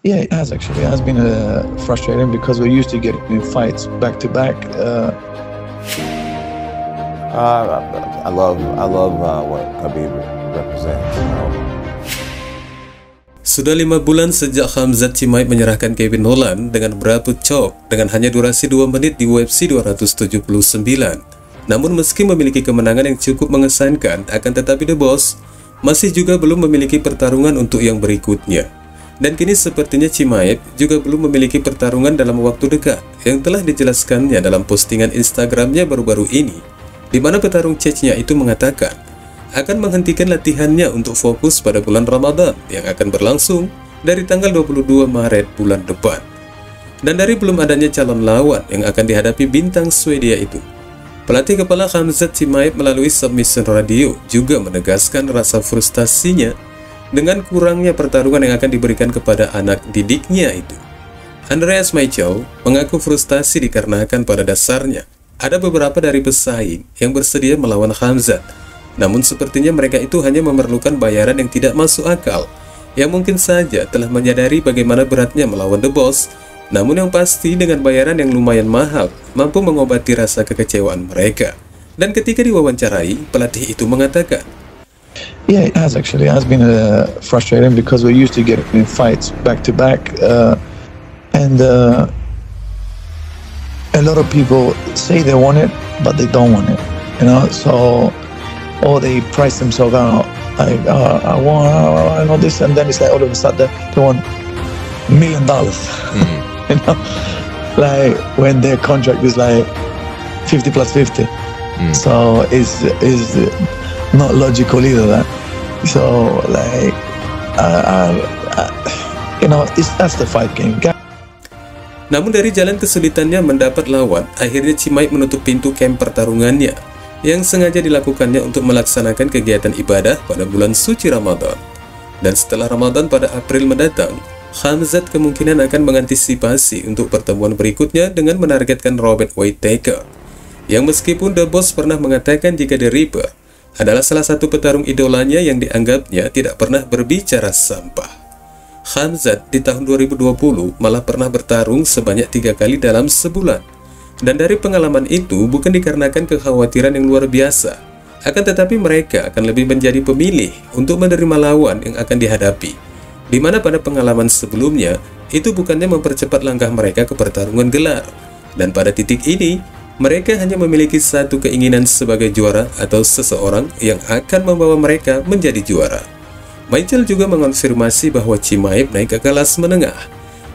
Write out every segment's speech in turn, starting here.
Yeah, it has actually. It has been frustrating because we used to get in fights back to back. I love what Khabib represents. Sudah 5 bulan sejak Khamzat Chimaev menyerahkan Kevin Holland dengan berabut chok dengan hanya durasi 2 menit di UFC 279. Namun meski memiliki kemenangan yang cukup mengesankan, akan tetapi The Boss masih juga belum memiliki pertarungan untuk yang berikutnya. Dan kini sepertinya Chimaev juga belum memiliki pertarungan dalam waktu dekat yang telah dijelaskannya dalam postingan Instagramnya baru-baru ini, di mana petarung Chechnya itu mengatakan akan menghentikan latihannya untuk fokus pada bulan Ramadan yang akan berlangsung dari tanggal 22 Maret bulan depan. Dan dari belum adanya calon lawan yang akan dihadapi bintang Swedia itu, pelatih kepala Khamzat Chimaev melalui Submission Radio juga menegaskan rasa frustasinya dengan kurangnya pertarungan yang akan diberikan kepada anak didiknya itu. Andreas Michael mengaku frustasi dikarenakan pada dasarnya ada beberapa dari pesaing yang bersedia melawan Khamzat. Namun sepertinya mereka itu hanya memerlukan bayaran yang tidak masuk akal, yang mungkin saja telah menyadari bagaimana beratnya melawan The Boss, namun yang pasti dengan bayaran yang lumayan mahal, mampu mengobati rasa kekecewaan mereka. Dan ketika diwawancarai, pelatih itu mengatakan, Yeah, it has actually. It has been frustrating because we used to get in fights back to back, and a lot of people say they want it, but they don't want it. So. Or they price themselves out. Like, I want this, and then it's like all of a sudden they want $1 million. Like when their contract is like 50 plus 50. So it's not logical either. That so like that's the fight game. Namun dari jalan kesulitannya mendapat lawan, akhirnya Chimaev menutup pintu camp pertarungannya yang sengaja dilakukannya untuk melaksanakan kegiatan ibadah pada bulan suci Ramadan. Dan setelah Ramadan pada April mendatang, Khamzat kemungkinan akan mengantisipasi untuk pertemuan berikutnya dengan menargetkan Robert Whittaker, yang meskipun The Boss pernah mengatakan jika The Reaper adalah salah satu petarung idolanya yang dianggapnya tidak pernah berbicara sampah. Khamzat di tahun 2020 malah pernah bertarung sebanyak 3 kali dalam sebulan. Dan dari pengalaman itu bukan dikarenakan kekhawatiran yang luar biasa, akan tetapi mereka akan lebih menjadi pemilih untuk menerima lawan yang akan dihadapi, di mana pada pengalaman sebelumnya itu bukannya mempercepat langkah mereka ke pertarungan gelar. Dan pada titik ini mereka hanya memiliki satu keinginan sebagai juara atau seseorang yang akan membawa mereka menjadi juara. Michael juga mengonfirmasi bahwa Chimaev naik ke kelas menengah,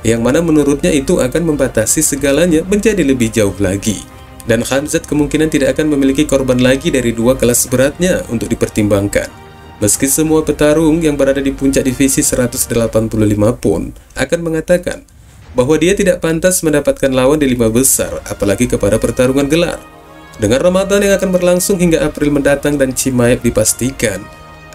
yang mana menurutnya itu akan membatasi segalanya menjadi lebih jauh lagi. Dan Khamzat kemungkinan tidak akan memiliki korban lagi dari 2 kelas beratnya untuk dipertimbangkan. Meski semua petarung yang berada di puncak divisi 185 pun akan mengatakan bahwa dia tidak pantas mendapatkan lawan di 5 besar, apalagi kepada pertarungan gelar. Dengan Ramadan yang akan berlangsung hingga April mendatang dan Chimaev dipastikan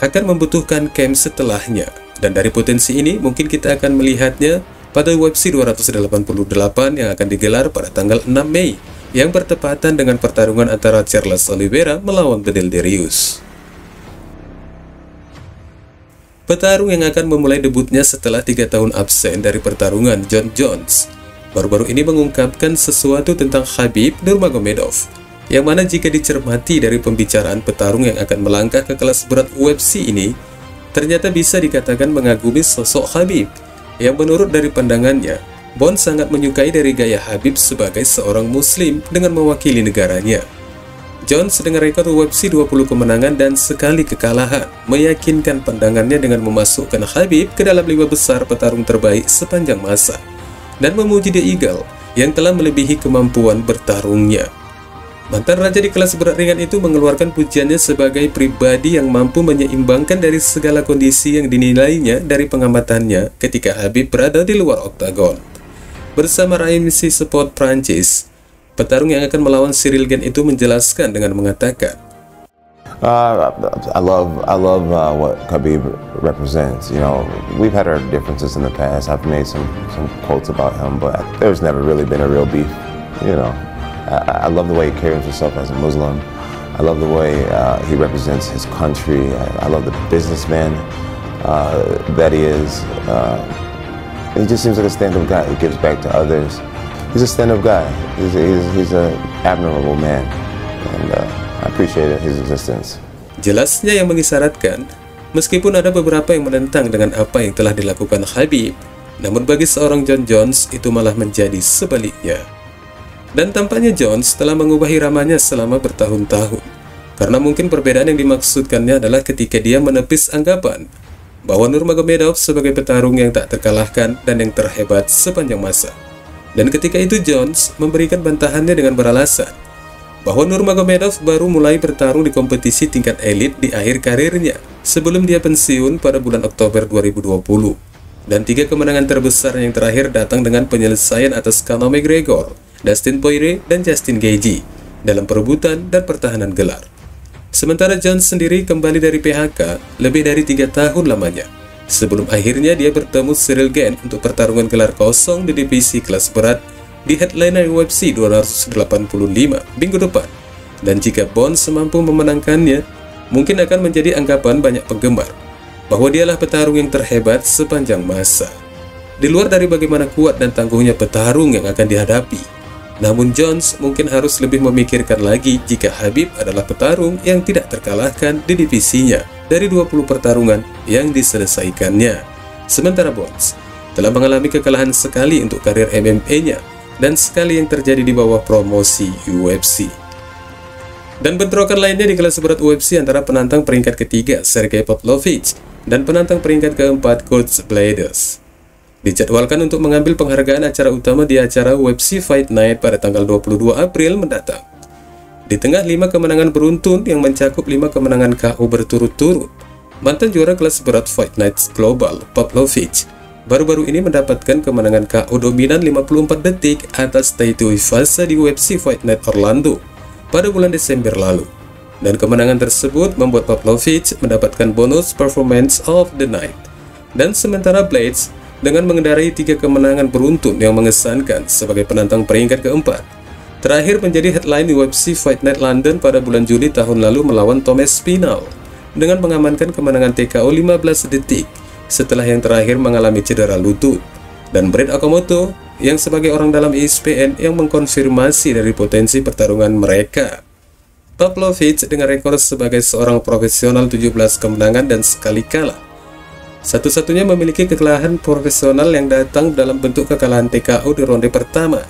akan membutuhkan camp setelahnya. Dan dari potensi ini mungkin kita akan melihatnya pada UFC 288 yang akan digelar pada tanggal 6 Mei yang bertepatan dengan pertarungan antara Charles Oliveira melawan Beneil Dariush. Petarung yang akan memulai debutnya setelah 3 tahun absen dari pertarungan, Jon Jones, baru-baru ini mengungkapkan sesuatu tentang Khabib Nurmagomedov, yang mana jika dicermati dari pembicaraan petarung yang akan melangkah ke kelas berat UFC ini, ternyata bisa dikatakan mengagumi sosok Khabib, yang menurut dari pandangannya, Bond sangat menyukai dari gaya Khabib sebagai seorang muslim dengan mewakili negaranya. Jones dengan rekor UFC 20 kemenangan dan sekali kekalahan, meyakinkan pandangannya dengan memasukkan Khabib ke dalam 5 besar petarung terbaik sepanjang masa, dan memuji The Eagle yang telah melebihi kemampuan bertarungnya. Mantan raja di kelas berat ringan itu mengeluarkan pujiannya sebagai pribadi yang mampu menyeimbangkan dari segala kondisi yang dinilainya dari pengamatannya ketika Khabib berada di luar oktagon. Bersama RMC Sport Prancis, petarung yang akan melawan Cyril Gane itu menjelaskan dengan mengatakan, I love what Khabib represents. We've had our differences in the past. I've made some quotes about him, but there's never really been a real beef. I love the way he carries himself as a Muslim. I love the way he represents his country. I love the businessman that he is. He just seems like a stand-up guy. He gives back to others. He's a stand-up guy. He's an admirable man, and I appreciate his existence. Jelasnya yang mengisyaratkan, meskipun ada beberapa yang menentang dengan apa yang telah dilakukan Khabib, namun bagi seorang Jon Jones itu malah menjadi sebaliknya. Dan tampaknya Jones telah mengubah iramanya selama bertahun-tahun, karena mungkin perbedaan yang dimaksudkannya adalah ketika dia menepis anggapan bahwa Nurmagomedov sebagai petarung yang tak terkalahkan dan yang terhebat sepanjang masa. Dan ketika itu Jones memberikan bantahannya dengan beralasan bahwa Nurmagomedov baru mulai bertarung di kompetisi tingkat elit di akhir karirnya sebelum dia pensiun pada bulan Oktober 2020. Dan 3 kemenangan terbesar yang terakhir datang dengan penyelesaian atas Conor McGregor, Dustin Poirier, dan Justin Gaethje dalam perebutan dan pertahanan gelar. Sementara Jones sendiri kembali dari PHK lebih dari 3 tahun lamanya, sebelum akhirnya dia bertemu Cyril Gane untuk pertarungan gelar kosong di divisi kelas berat di headliner UFC 285 minggu depan. Dan jika Bones mampu memenangkannya, mungkin akan menjadi anggapan banyak penggemar bahwa dialah petarung yang terhebat sepanjang masa. Di luar dari bagaimana kuat dan tangguhnya petarung yang akan dihadapi, namun Jones mungkin harus lebih memikirkan lagi jika Khabib adalah petarung yang tidak terkalahkan di divisinya dari 20 pertarungan yang diselesaikannya. Sementara Bones telah mengalami kekalahan sekali untuk karir MMA-nya dan sekali yang terjadi di bawah promosi UFC. Dan bentrokan lainnya di kelas berat UFC antara penantang peringkat ketiga Sergey Pavlovich dan penantang peringkat keempat Curtis Blaydes dijadwalkan untuk mengambil penghargaan acara utama di acara UFC Fight Night pada tanggal 22 April mendatang. Di tengah 5 kemenangan beruntun yang mencakup 5 kemenangan KO berturut-turut, mantan juara kelas berat Fight Night Global, Pavlovich, baru-baru ini mendapatkan kemenangan KO dominan 54 detik atas Taito Ifasa di UFC Fight Night Orlando pada bulan Desember lalu. Dan kemenangan tersebut membuat Pavlovich mendapatkan bonus Performance of the Night. Dan sementara Blaydes dengan mengendarai 3 kemenangan beruntun yang mengesankan sebagai penantang peringkat keempat, terakhir menjadi headline UFC Fight Night London pada bulan Juli tahun lalu melawan Thomas Spinal dengan mengamankan kemenangan TKO 15 detik setelah yang terakhir mengalami cedera lutut. Dan Brett Okamoto yang sebagai orang dalam ESPN yang mengkonfirmasi dari potensi pertarungan mereka. Pavlovich dengan rekor sebagai seorang profesional 17 kemenangan dan sekali kalah, satu-satunya memiliki kekalahan profesional yang datang dalam bentuk kekalahan TKO di ronde pertama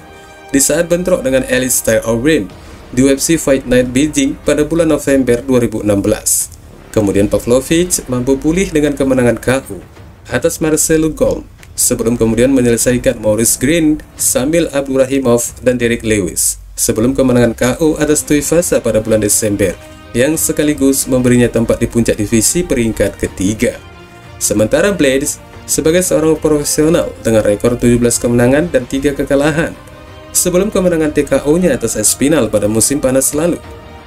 di saat bentrok dengan Alistair Overeem di UFC Fight Night Beijing pada bulan November 2016. Kemudian Pavlovich mampu pulih dengan kemenangan KO atas Marcelo Golm sebelum kemudian menyelesaikan Maurice Green, Shamil Abdurakhimov, dan Derek Lewis sebelum kemenangan KO atas Tuivasa pada bulan Desember yang sekaligus memberinya tempat di puncak divisi peringkat ketiga. Sementara Blaydes sebagai seorang profesional dengan rekor 17 kemenangan dan 3 kekalahan sebelum kemenangan TKO-nya atas Espinal pada musim panas lalu,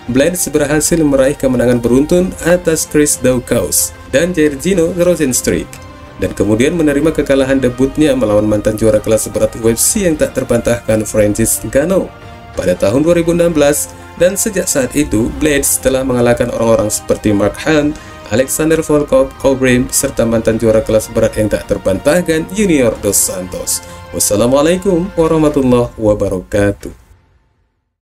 Blaydes berhasil meraih kemenangan beruntun atas Chris Daukaus dan Jairzinho Rozenstruik, dan kemudian menerima kekalahan debutnya melawan mantan juara kelas berat UFC yang tak terbantahkan Francis Ngannou pada tahun 2016. Dan sejak saat itu Blaydes telah mengalahkan orang-orang seperti Mark Hunt, Alexander Volkov, Overeem, serta mantan juara kelas berat yang tak terbantahkan Junior Dos Santos. Wassalamualaikum warahmatullahi wabarakatuh.